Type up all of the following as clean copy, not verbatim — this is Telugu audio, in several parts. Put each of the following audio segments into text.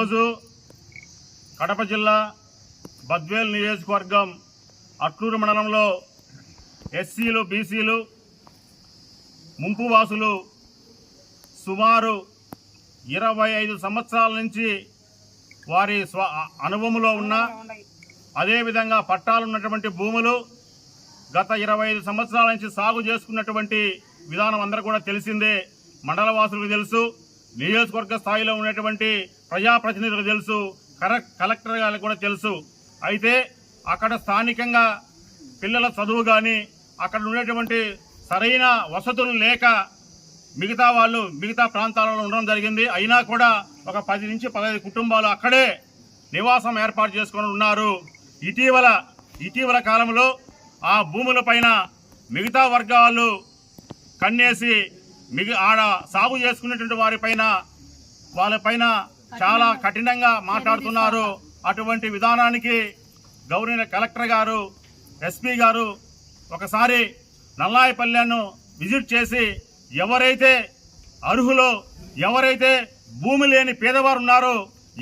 ఈరోజు కడప జిల్లా బద్వేల్ నియోజకవర్గం అట్లూరు మండలంలో ఎస్సీలు బీసీలు ముంపు వాసులు సుమారు 25 సంవత్సరాల నుంచి వారి అనుభవంలో ఉన్న అదేవిధంగా పట్టాలున్నటువంటి భూములు గత 25 సంవత్సరాల నుంచి సాగు చేసుకున్నటువంటి విధానం అందరూ కూడా తెలిసిందే. మండల వాసులకు తెలుసు, నియోజకవర్గ స్థాయిలో ఉన్నటువంటి ప్రజాప్రతినిధులకు తెలుసు, కలెక్టర్ గారికి కూడా తెలుసు. అయితే అక్కడ స్థానికంగా పిల్లల చదువు కానీ అక్కడ ఉండేటువంటి సరైన వసతులు లేక మిగతా ప్రాంతాలలో ఉండడం జరిగింది. అయినా కూడా ఒక 10 నుంచి 15 కుటుంబాలు అక్కడే నివాసం ఏర్పాటు చేసుకొని ఉన్నారు. ఇటీవల కాలంలో ఆ భూముల పైన మిగతా వర్గాలు కన్నేసి ఆడ సాగు చేసుకునేటువంటి వాళ్ళపైన చాలా కఠినంగా మాట్లాడుతున్నారు. అటువంటి విధానానికి గౌరవ కలెక్టర్ గారు, ఎస్పీ గారు ఒకసారి నల్లాయపల్లెను విజిట్ చేసి ఎవరైతే అర్హులో, ఎవరైతే భూమి లేని పేదవారు ఉన్నారో,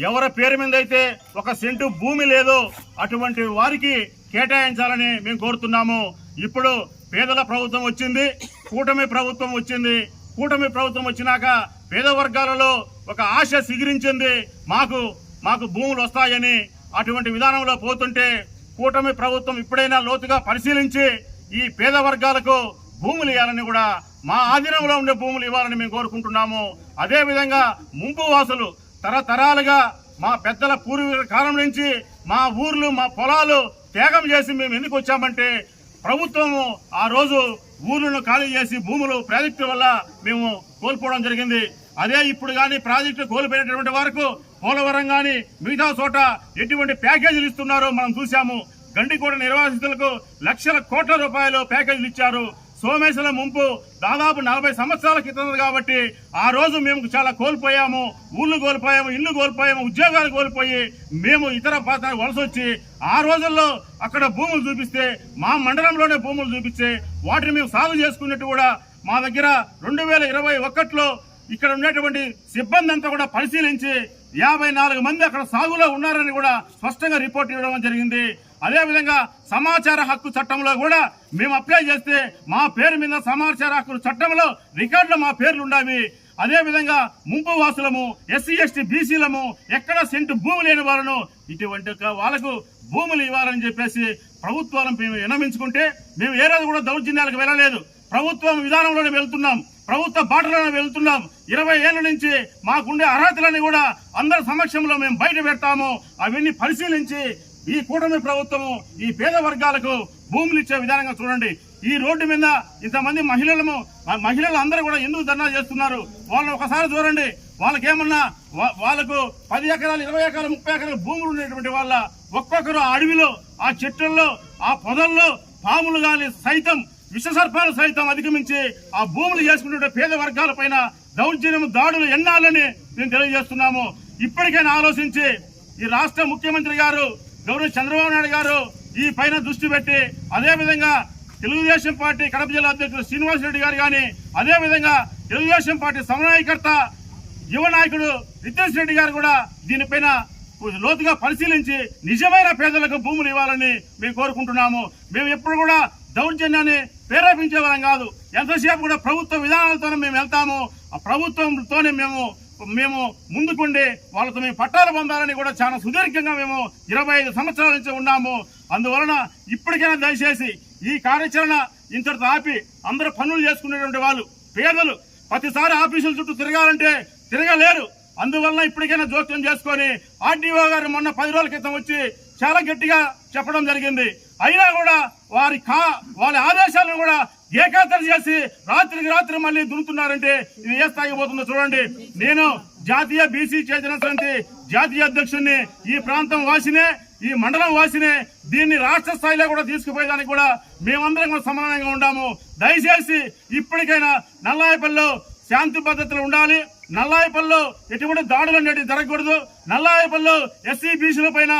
ఎవరి పేరు మీద అయితే 1 సెంటు భూమి లేదో అటువంటి వారికి కేటాయించాలని మేము కోరుతున్నాము. ఇప్పుడు పేదల ప్రభుత్వం వచ్చింది, కూటమి ప్రభుత్వం వచ్చింది. కూటమి ప్రభుత్వం వచ్చినాక పేద వర్గాలలో ఒక ఆశ సిగిరించింది, మాకు భూములు వస్తాయని. అటువంటి విధానంలో పోతుంటే కూటమి ప్రభుత్వం ఇప్పుడైనా లోతుగా పరిశీలించి ఈ పేద వర్గాలకు భూములు ఇవ్వాలని, కూడా మా ఆధీనంలో ఉండే భూములు ఇవ్వాలని మేము కోరుకుంటున్నాము. అదేవిధంగా ముంపు వాసులు తరతరాలుగా మా పెద్దల పూర్వీకుల కాలం నుంచి మా ఊర్లు, మా పొలాలు త్యాగం చేసి మేము ఎందుకు వచ్చామంటే ప్రభుత్వము ఆ రోజు ఊర్లను ఖాళీ చేసి భూములు ప్రాజెక్టు వల్ల మేము కోల్పోవడం జరిగింది. అదే ఇప్పుడు కానీ ప్రాజెక్టు కోల్పోయినటువంటి వరకు పోలవరం కానీ మిగతా చోట ఎటువంటి ప్యాకేజీలు ఇస్తున్నారో మనం చూశాము. గండికోట నిర్వాసితులకు లక్షల కోట్ల రూపాయలు ప్యాకేజీలు ఇచ్చారు. సోమేశ్వర ముంపు దాదాపు 40 సంవత్సరాల క్రితం కాబట్టి ఆ రోజు మేము చాలా కోల్పోయాము. ఊళ్ళు కోల్పోయాము, ఇల్లు కోల్పోయాము, ఉద్యోగాలు కోల్పోయి మేము ఇతర ప్రాంతాలకు వలస వచ్చి ఆ రోజుల్లో అక్కడ భూములు చూపిస్తే, మా మండలంలోనే భూములు చూపిస్తే వాటిని మేము సాగు చేసుకున్నట్టు కూడా మా దగ్గర 2021లో ఇక్కడ ఉన్నటువంటి సిబ్బంది అంతా కూడా పరిశీలించి 54 మంది అక్కడ సాగులో ఉన్నారని కూడా స్పష్టంగా రిపోర్ట్ ఇవ్వడం జరిగింది. అదేవిధంగా సమాచార హక్కు చట్టంలో కూడా మేము అప్లై చేస్తే మా పేరు మీద సమాచార హక్కు చట్టంలో రికార్డులో మా పేర్లు ఉండవి. అదేవిధంగా ముంపు వాసులము, ఎస్సీ ఎస్టీ బీసీలము, ఎక్కడ సెంటు భూమి లేని వాళ్ళను ఇటువంటి వాళ్ళకు భూములు ఇవ్వాలని చెప్పేసి ప్రభుత్వాలను మేము విన్నవించుకుంటే మేము ఏ రోజు కూడా దౌర్జన్యాలకు వెళ్ళలేదు. ప్రభుత్వం విధానంలోనే వెళ్తున్నాం, ప్రభుత్వ బాటలోనే వెళ్తున్నాం. 20 ఏళ్ల నుంచి మాకుండే అర్హతలని కూడా అందరి సమక్షంలో మేము బయట పెడతాము. అవన్నీ పరిశీలించి ఈ కూటమి ప్రభుత్వము ఈ పేద వర్గాలకు భూములు ఇచ్చే విధానంగా చూడండి. ఈ రోడ్డు మీద ఇంతమంది మహిళలు అందరూ కూడా ఎందుకు ధర్నా చేస్తున్నారు? వాళ్ళని ఒకసారి చూడండి. వాళ్ళకు 10 ఎకరాలు, 20 ఎకరాలు, 30 ఎకరాలు భూములు ఉండేటువంటి వాళ్ళ ఒక్కొక్కరు ఆ అడవిలో, ఆ చెట్లలో, ఆ పొదల్లో పాములు గాని సైతం, విషసర్పాలు సైతం అధిగమించి ఆ భూములు చేసుకునే పేద వర్గాల పైన దౌర్జన్యం, దాడులు ఎన్నాలని మేము తెలియజేస్తున్నాము. ఇప్పటికైనా ఆలోచించి ఈ రాష్ట్ర ముఖ్యమంత్రి గారు గౌరవ చంద్రబాబు నాయుడు గారు ఈ పైన దృష్టి పెట్టి, అదేవిధంగా తెలుగుదేశం పార్టీ కడప జిల్లా అధ్యక్షుడు శ్రీనివాసరెడ్డి గారు కానీ, అదేవిధంగా తెలుగుదేశం పార్టీ సమన్వయకర్త యువ నాయకుడు రితేష్ రెడ్డి గారు కూడా దీనిపైన లోతుగా పరిశీలించి నిజమైన పేదలకు భూములు ఇవ్వాలని మేము కోరుకుంటున్నాము. మేము ఎప్పుడు కూడా దౌర్జన్యాన్ని ప్రేరేపించే వాళ్ళం కాదు. ఎంతసేపు కూడా ప్రభుత్వ విధానాలతోనే మేము వెళ్తాము. ఆ ప్రభుత్వంతోనే మేము ముందుకుండి వాళ్ళతో మేము పట్టాలు పొందాలని కూడా చాలా సుదీర్ఘంగా మేము 25 సంవత్సరాల నుంచి ఉన్నాము. అందువలన ఇప్పటికైనా దయచేసి ఈ కార్యాచరణ ఇంతటితో ఆపి అందరూ పనులు చేసుకునేటువంటి వాళ్ళు పేదలు ప్రతిసారి ఆఫీసుల చుట్టూ తిరగాలంటే తిరగలేరు. అందువలన ఇప్పటికైనా జోక్యం చేసుకొని ఆర్డీఓ గారు మొన్న 10 రోజుల క్రితం వచ్చి చాలా గట్టిగా చెప్పడం జరిగింది. అయినా కూడా వాళ్ళ ఆదేశాలను కూడా ఏకాగ్రత చేసి రాత్రికి రాత్రి మళ్ళీ దున్నుతున్నారంటే ఇది ఏ స్థాయికి పోతుందో చూడండి. నేను జాతీయ బీసీ చైతన్య సమితి జాతీయ అధ్యక్షుడిని, ఈ ప్రాంతం వాసినే, ఈ మండలం వాసినే. దీన్ని రాష్ట్ర స్థాయిలో కూడా తీసుకుపోయేదానికి కూడా మేమందరం కూడా సమానంగా ఉన్నాము. దయచేసి ఇప్పటికైనా నల్లాయపల్లిలో శాంతి భద్రతలు ఉండాలి. నల్లాయపల్లిలో ఎటువంటి దాడులు అనేవి జరగకూడదు. నల్లాయపల్లిలో ఎస్సీ బీసీల పైన